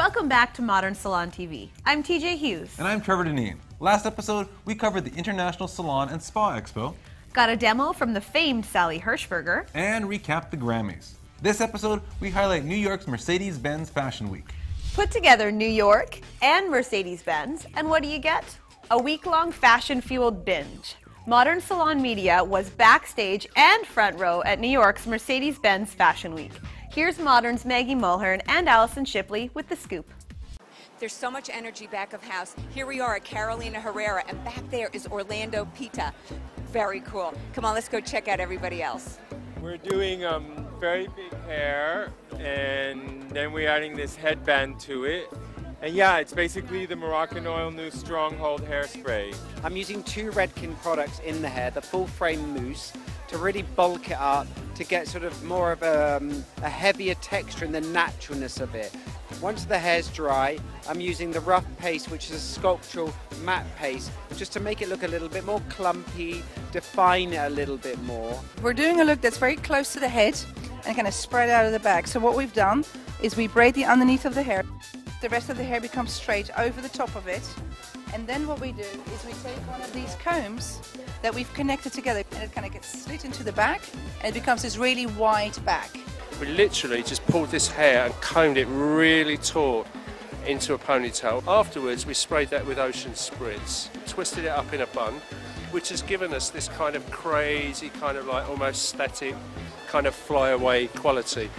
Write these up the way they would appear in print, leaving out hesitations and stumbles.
Welcome back to Modern Salon TV. I'm TJ Hughes. And I'm Trevor Deneen. Last episode, we covered the International Salon and Spa Expo. Got a demo from the famed Sally Hirschberger. And recapped the Grammys. This episode, we highlight New York's Mercedes-Benz Fashion Week. Put together New York and Mercedes-Benz, and what do you get? A week-long fashion-fueled binge. Modern Salon Media was backstage and front row at New York's Mercedes-Benz Fashion Week. Here's Modern's Maggie Mulhern and Allison Shipley with the scoop. There's so much energy back of house. Here we are at Carolina Herrera, and back there is Orlando Pita. Very cool. Come on, let's go check out everybody else. We're doing very big hair, and then we're adding this headband to it. And yeah, it's basically the Moroccan Oil New Stronghold hairspray. I'm using two Redken products in the hair, the full frame mousse, to really bulk it up, to get sort of more of a heavier texture and the naturalness of it. Once the hair's dry, I'm using the rough paste, which is a sculptural matte paste, just to make it look a little bit more clumpy, define it a little bit more. We're doing a look that's very close to the head and kind of spread out of the back. So what we've done is we braid the underneath of the hair. The rest of the hair becomes straight over the top of it. And then what we do is we take one of these combs that we've connected together, and it kind of gets slit into the back, and it becomes this really wide back. We literally just pulled this hair and combed it really taut into a ponytail. Afterwards, we sprayed that with Ocean Spritz, twisted it up in a bun, which has given us this kind of crazy, kind of like almost static, kind of flyaway quality.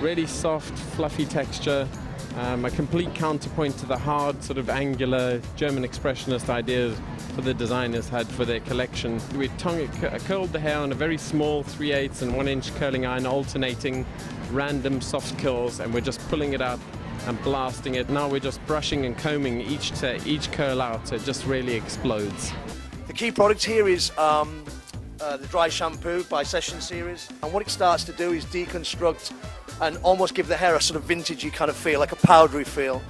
Really soft, fluffy texture, a complete counterpoint to the hard, sort of angular German expressionist ideas for the designers had for their collection. We curled the hair on a very small 3/8 and 1-inch curling iron, alternating random soft curls, and we're just pulling it out and blasting it. Now we're just brushing and combing each curl out, so it just really explodes. The key product here is the dry shampoo by Session Series, and what it starts to do is deconstruct and almost give the hair a sort of vintagey kind of feel, like a powdery feel.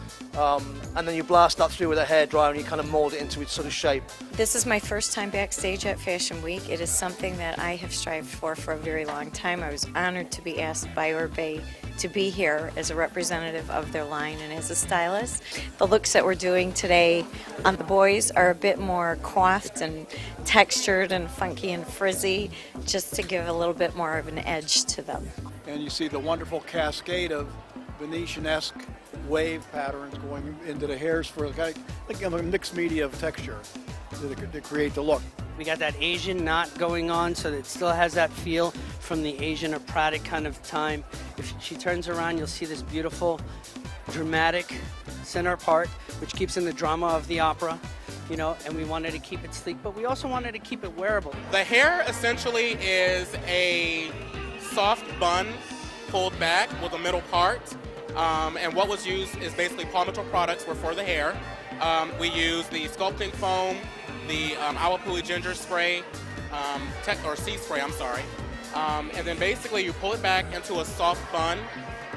And then you blast that through with a hairdryer and you kind of mold it into its sort of shape. This is my first time backstage at Fashion Week. It is something that I have strived for a very long time. I was honored to be asked by Orbe to be here as a representative of their line and as a stylist. The looks that we're doing today on the boys are a bit more coiffed and textured and funky and frizzy, just to give a little bit more of an edge to them. And you see the wonderful cascade of Venetian-esque wave patterns going into the hairs for like a mixed media of texture to create the look. We got that Asian knot going on, so that it still has that feel from the Asian operatic kind of time. If she turns around, you'll see this beautiful, dramatic center part, which keeps in the drama of the opera, you know, and we wanted to keep it sleek, but we also wanted to keep it wearable. The hair essentially is a soft bun pulled back with a middle part, and what was used is basically Paw Mitchell products were for the hair. We use the sculpting foam, the Awapuli ginger spray, or sea spray, I'm sorry. And then basically you pull it back into a soft bun,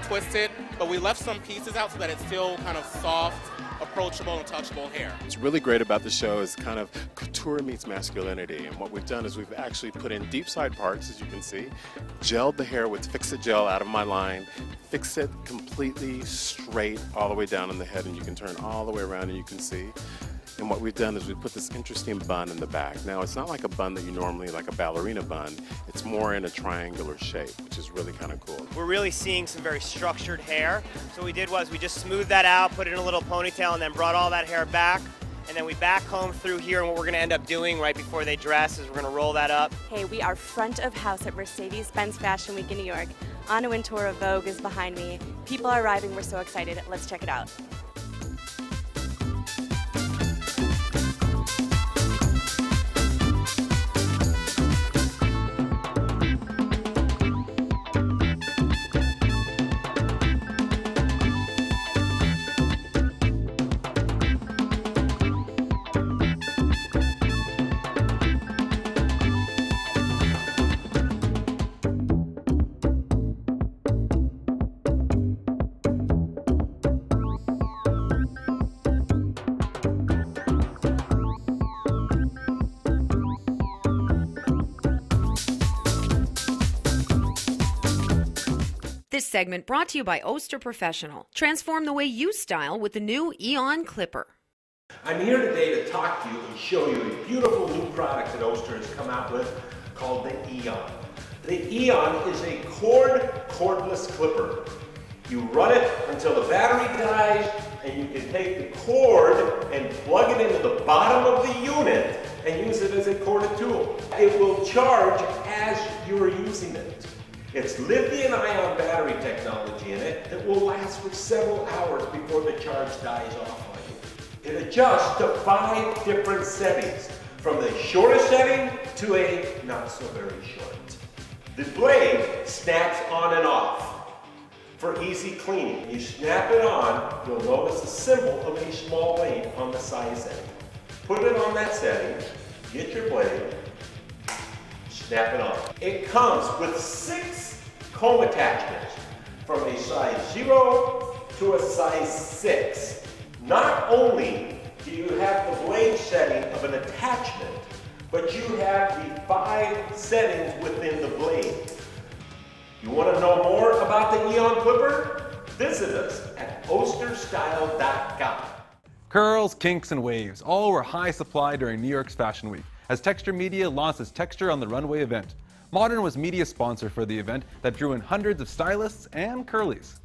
twist it, but we left some pieces out so that it's still kind of soft, approachable and touchable hair. What's really great about the show is kind of couture meets masculinity, and what we've done is we've actually put in deep side parts, as you can see, gelled the hair with Fix-It gel out of my line, fix it completely straight all the way down in the head, and you can turn all the way around and you can see. And what we've done is we put this interesting bun in the back. Now, it's not like a bun that you normally, like a ballerina bun. It's more in a triangular shape, which is really kind of cool. We're really seeing some very structured hair. So what we did was we just smoothed that out, put it in a little ponytail, and then brought all that hair back. And then we backcombed through here, and what we're gonna end up doing right before they dress is we're gonna roll that up. Hey, we are front of house at Mercedes-Benz Fashion Week in New York. Anna Wintour of Vogue is behind me. People are arriving, we're so excited. Let's check it out. This segment brought to you by Oster Professional. Transform the way you style with the new Eon Clipper. I'm here today to talk to you and show you a beautiful new product that Oster has come out with called the Eon. The Eon is a cordless clipper. You run it until the battery dies, and you can take the cord and plug it into the bottom of the unit and use it as a corded tool. It will charge as you're using it. It's lithium-ion battery technology in it that will last for several hours before the charge dies off on you. It adjusts to 5 different settings, from the shortest setting to a not so very short. The blade snaps on and off. For easy cleaning, you snap it on, you'll notice a symbol of a small blade on the side setting. Put it on that setting, get your blade, snap it on. It comes with 6 comb attachments, from a size 0 to a size 6. Not only do you have the blade setting of an attachment, but you have the 5 settings within the blade. You want to know more about the Eon Clipper? Visit us at osterstyle.com. Curls, kinks, and waves all were high supply during New York's Fashion Week as Texture Media launched its Texture on the Runway event. Modern was media sponsor for the event that drew in hundreds of stylists and curlies.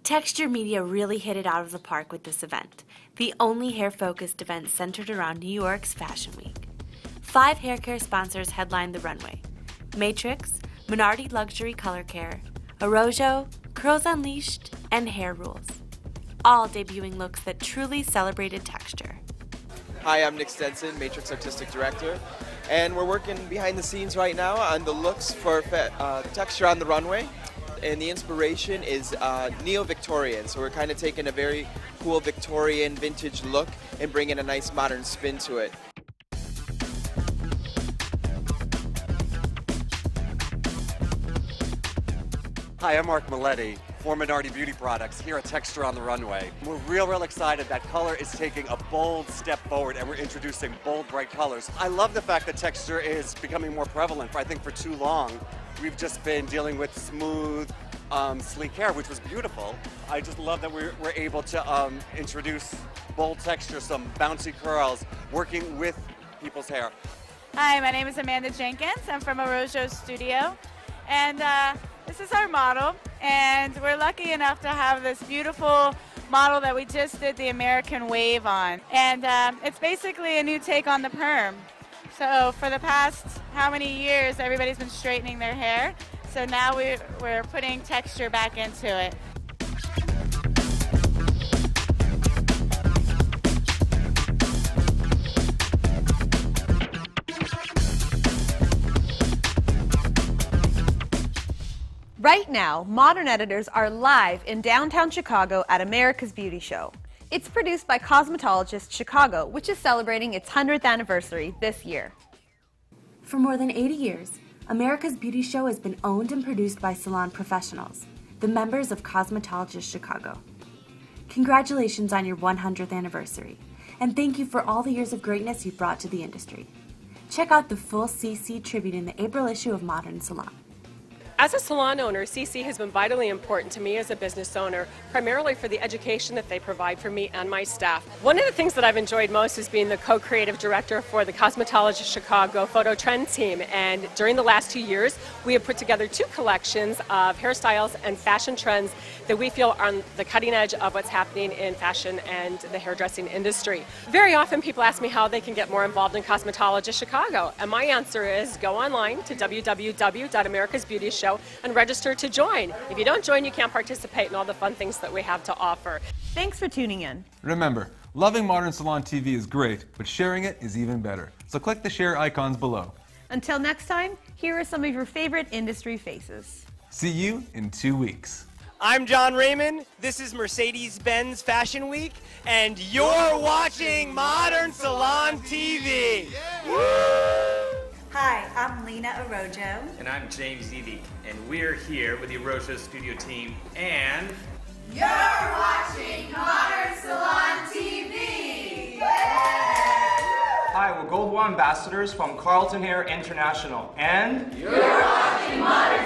Texture Media really hit it out of the park with this event, the only hair-focused event centered around New York's Fashion Week. 5 hair care sponsors headlined the runway: Matrix, Minardi Luxury Color Care, Arrojo, Curls Unleashed, and Hair Rules, all debuting looks that truly celebrated texture. Hi, I'm Nick Stenson, Matrix Artistic Director, and we're working behind the scenes right now on the looks for Texture on the Runway, and the inspiration is neo-Victorian, so we're kind of taking a very cool Victorian vintage look and bringing a nice modern spin to it. Hi, I'm Mark Maletti for Minardi Beauty Products here at Texture on the Runway. We're real excited that color is taking a bold step forward and we're introducing bold, bright colors. I love the fact that texture is becoming more prevalent. I think for too long, we've just been dealing with smooth, sleek hair, which was beautiful. I just love that we're able to introduce bold texture, some bouncy curls, working with people's hair. Hi, my name is Amanda Jenkins. I'm from Arrojo Studio, and this is our model, and we're lucky enough to have this beautiful model that we just did the American Wave on. And it's basically a new take on the perm. So for the past how many years, everybody's been straightening their hair. So now we're putting texture back into it. Right now, Modern Editors are live in downtown Chicago at America's Beauty Show. It's produced by Cosmetologist Chicago, which is celebrating its 100th anniversary this year. For more than 80 years, America's Beauty Show has been owned and produced by Salon professionals, the members of Cosmetologist Chicago. Congratulations on your 100th anniversary, and thank you for all the years of greatness you've brought to the industry. Check out the full CC tribute in the April issue of Modern Salon. As a salon owner, CC has been vitally important to me as a business owner, primarily for the education that they provide for me and my staff. One of the things that I've enjoyed most is being the co-creative director for the Cosmetologist Chicago photo trend team, and during the last 2 years, we have put together 2 collections of hairstyles and fashion trends that we feel are on the cutting edge of what's happening in fashion and the hairdressing industry. Very often people ask me how they can get more involved in Cosmetologist Chicago, and my answer is go online to www.americasbeautyshow and register to join. If you don't join, you can't participate in all the fun things that we have to offer. Thanks for tuning in. Remember, loving Modern Salon TV is great, but sharing it is even better. So click the share icons below. Until next time, here are some of your favorite industry faces. See you in 2 weeks. I'm John Raymond, this is Mercedes-Benz Fashion Week, and you're watching Modern Salon TV! Hi, I'm Lena Arrojo. And I'm James Evie, and we're here with the Arrojo Studio team, and... You're watching Modern Salon TV! Hi, we're Gold War Ambassadors from Carlton Hair International, and... You're watching Modern